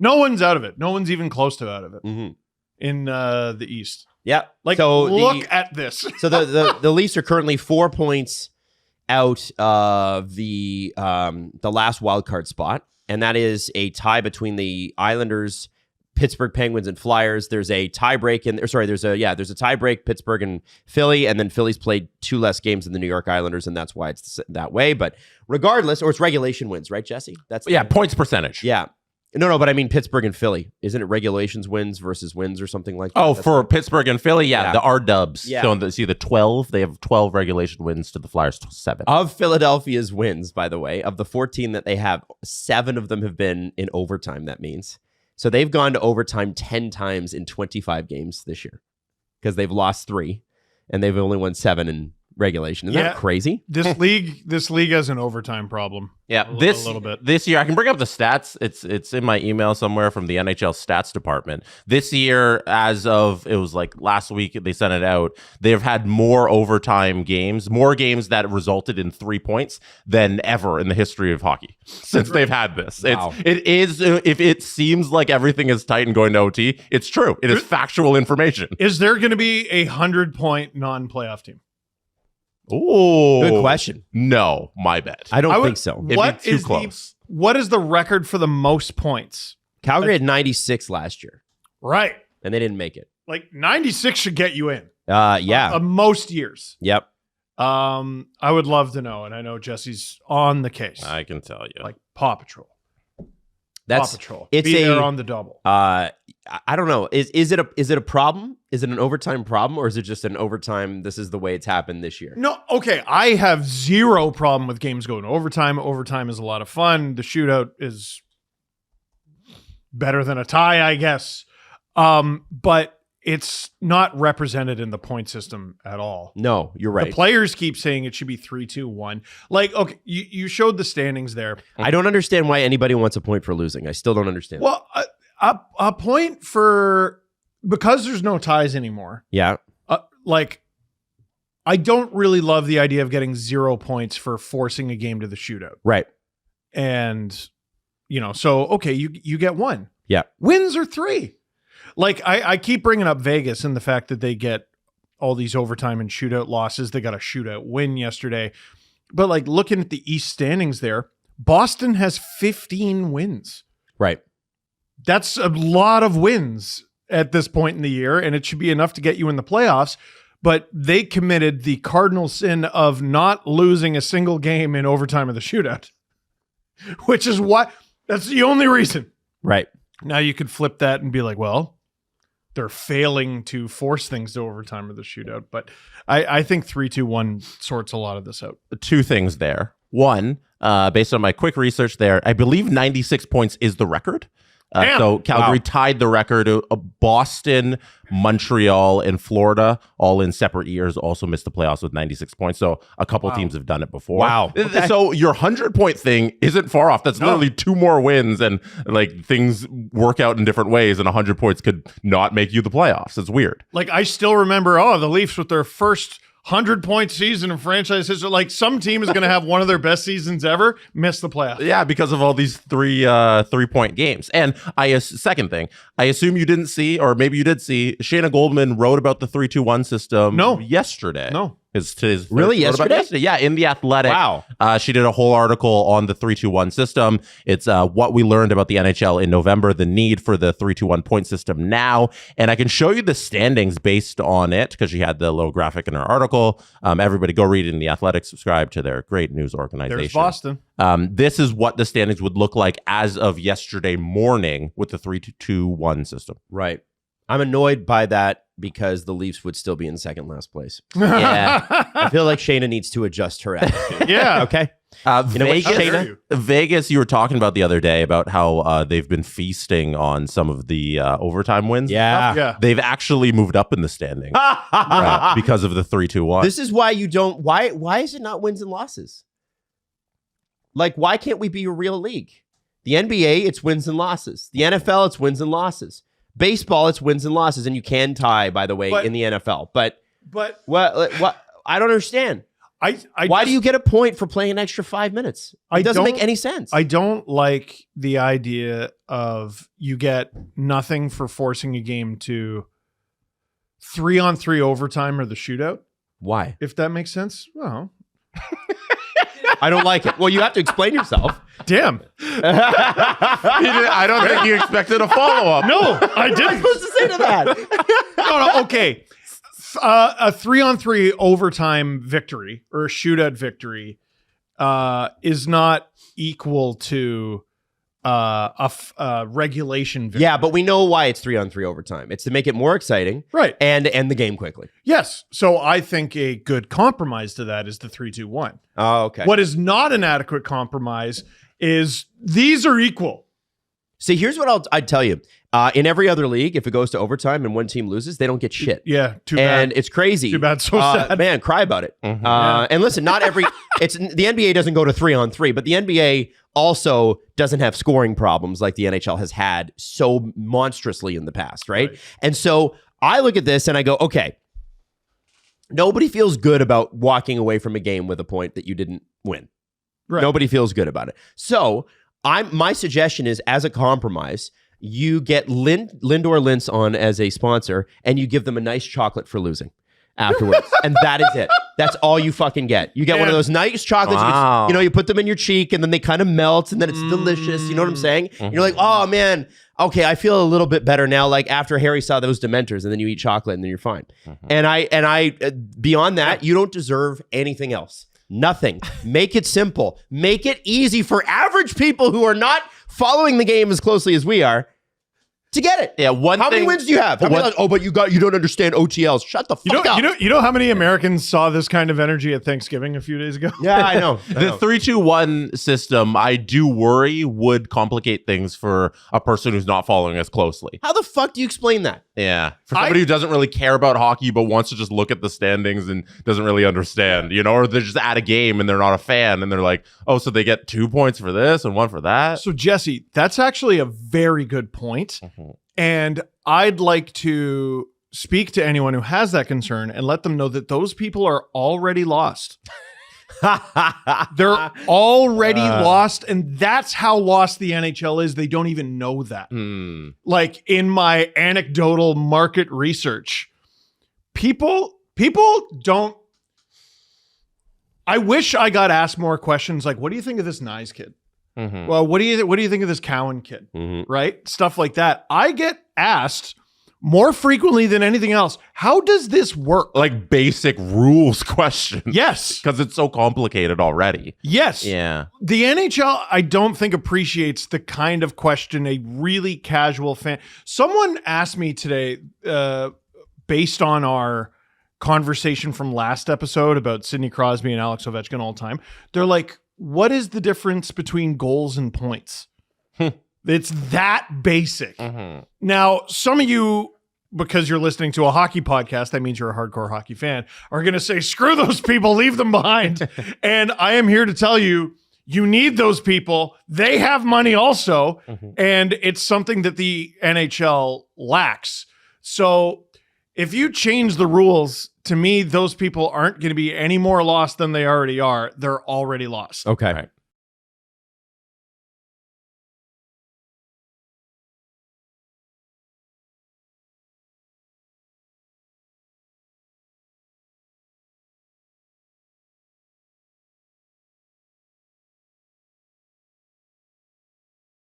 No one's out of it. No one's even close to out of it in the East. Yeah. Like, so look at this. So the Leafs are currently 4 points out of the last wild card spot, and that is a tie between the Islanders, Pittsburgh Penguins, and Flyers. There's a tie break there's a tie break, Pittsburgh and Philly, and then Philly's played 2 less games than the New York Islanders, and that's why it's that way. But regardless, or it's regulation wins, right, Jesse? That's points percentage. Yeah. No, but I mean Pittsburgh and Philly. Isn't it regulations wins versus wins or something like that? Oh, for Pittsburgh and Philly, the R-dubs. Yeah. So see the 12, they have 12 regulation wins to the Flyers 7. Of Philadelphia's wins, by the way, of the 14 that they have, 7 of them have been in overtime, that means. So they've gone to overtime 10 times in 25 games this year because they've lost 3 and they've only won 7 in regulation. Isn't that crazy? This league has an overtime problem. Yeah, a little bit. This year, I can bring up the stats. It's in my email somewhere from the NHL stats department. This year, as of, it was like last week, they sent it out. They've had more overtime games, more games that resulted in 3 points than ever in the history of hockey since they've had this. Wow. It is, if it seems like everything is tight and going to OT, it's true. It is factual information. Is there going to be a 100-point non-playoff team? Oh, good question. No, my bet. I don't think so. What is the record for the most points? Calgary had 96 last year. Right. And they didn't make it. Like 96 should get you in. Yeah. Most years. Yep. I would love to know, and I know Jesse's on the case. I can tell you. Like Paw Patrol. That's Paw Patrol. It's Be there on the double. I don't know. Is it a problem? Is it an overtime problem, or is it just an overtime? This is the way it's happened this year. No, okay. I have zero problem with games going to overtime. Overtime is a lot of fun. The shootout is better than a tie, I guess. But it's not represented in the point system at all. No, you're right. The players keep saying it should be 3-2-1. Like, okay, you showed the standings there. I don't understand why anybody wants a point for losing. I still don't understand. Well, a point for, because there's no ties anymore. Yeah. Like, I don't really love the idea of getting 0 points for forcing a game to the shootout. Right. And, so, okay, you get 1. Yeah. Wins are 3. Like, I keep bringing up Vegas and the fact that they get all these overtime and shootout losses. They got a shootout win yesterday. But, like, looking at the East standings there, Boston has 15 wins. Right. That's a lot of wins at this point in the year, and it should be enough to get you in the playoffs. But they committed the cardinal sin of not losing a single game in overtime of the shootout, which is why that's the only reason. Right. Now you could flip that and be like, well, they're failing to force things to overtime of the shootout. But I think 3-2-1 sorts a lot of this out. 2 things there. One, based on my quick research there, I believe 96 points is the record. So Calgary tied the record. Boston, Montreal, and Florida, all in separate years, also missed the playoffs with 96 points. So a couple teams have done it before. Wow. Okay. So your 100-point thing isn't far off. That's literally 2 more wins, and like things work out in different ways, and 100 points could not make you the playoffs. It's weird. Like, I still remember, the Leafs with their first 100-point season in franchise history. Like, some team is going to have one of their best seasons ever, miss the playoffs. Yeah, because of all these 3-point games. And second thing, I assume you didn't see, or maybe you did see, Shayna Goldman wrote about the 3-2-1 system yesterday. No. Really? Yesterday? Yeah, in The Athletic. Wow. She did a whole article on the 3-2-1 system. It's what we learned about the NHL in November, the need for the 3-2-1 point system now. And I can show you the standings based on it, because she had the little graphic in her article. Everybody go read it in The Athletic. Subscribe to their great news organization. There's Boston. This is what the standings would look like as of yesterday morning with the 3-2-1 system. Right. I'm annoyed by that because the Leafs would still be in second last place. Yeah. I feel like Shayna needs to adjust her attitude. Yeah. Okay. Vegas, you were talking about the other day about how they've been feasting on some of the overtime wins. Yeah. They've actually moved up in the standings because of the 3-2-1. This is why you don't. Why is it not wins and losses? Like, why can't we be a real league? The NBA, it's wins and losses. The NFL, it's wins and losses. Baseball, it's wins and losses, and you can tie, by the way, in the NFL. But what? I don't understand. Why do you get a point for playing an extra 5 minutes? It doesn't make any sense. I don't like the idea of you get nothing for forcing a game to 3-on-3 overtime or the shootout. Why? If that makes sense. Well, I don't like it. Well, you have to explain yourself. damn. I don't think you expected a follow-up. No, I didn't. Supposed to say to that. No, okay. A 3-on-3 overtime victory or a shootout victory is not equal to a regulation victory. Yeah, but we know why it's 3-on-3 overtime. It's to make it more exciting, Right. and end the game quickly. Yes. So I think a good compromise to that is the 3-2-1. Oh, okay. What is not an adequate compromise is these are equal. See, here's what I'd tell you. In every other league, if it goes to overtime and one team loses, they don't get shit. Yeah, too And bad. it's crazy. Too bad, so sad. Man, cry about it. Mhm. And listen, not every the NBA doesn't go to 3-on-3, but the NBA also doesn't have scoring problems like the NHL has had so monstrously in the past, right? And so I look at this and I go, okay, nobody feels good about walking away from a game with a point that you didn't win. Right. Nobody feels good about it. So my suggestion is, as a compromise, you get Lindor Lints on as a sponsor, and you give them a nice chocolate for losing afterwards. And that is it. That's all you fucking get. You get one of those nice chocolates. Wow. You put them in your cheek, and then they kind of melt, and then it's delicious. You know what I'm saying? Mm-hmm. You're like, oh, man, okay, I feel a little bit better now. Like after Harry saw those Dementors, and then you eat chocolate, and then you're fine. Mm-hmm. And I beyond that, you don't deserve anything else. Nothing. Make it simple. Make it easy for average people who are not following the game as closely as we are to get it. Yeah, How many wins do you have? How many, but you don't understand OTLs. Shut the fuck up. You know how many Americans saw this kind of energy at Thanksgiving a few days ago? Yeah, I know. The 3-2-1 system, I do worry, would complicate things for a person who's not following us closely. How the fuck do you explain that? Yeah. For somebody who doesn't really care about hockey but wants to just look at the standings and doesn't really understand, or they're just at a game and they're not a fan and they're like, oh, so they get 2 points for this and 1 for that? So, Jesse, that's actually a very good point. And I'd like to speak to anyone who has that concern and let them know that those people are already lost. They're already lost, and that's how lost the NHL is. They don't even know that. Like in my anecdotal market research, people don't. I wish I got asked more questions like, what do you think of this Nyes kid? Mm-hmm. Well, what do you think of this Cowan kid? Right? Stuff like that. I get asked more frequently than anything else, how does this work? Like basic rules questions. Yes. Because it's so complicated already. Yes. Yeah. The NHL, I don't think appreciates the kind of question a really casual fan. Someone asked me today, based on our conversation from last episode about Sidney Crosby and Alex Ovechkin all time, they're like, what is the difference between goals and points? It's that basic. Now, some of you, because you're listening to a hockey podcast, that means you're a hardcore hockey fan, are going to say, screw those people, leave them behind. And I am here to tell you, you need those people. They have money also. And it's something that the NHL lacks. So if you change the rules, to me, those people aren't going to be any more lost than they already are. They're already lost. Okay. Right.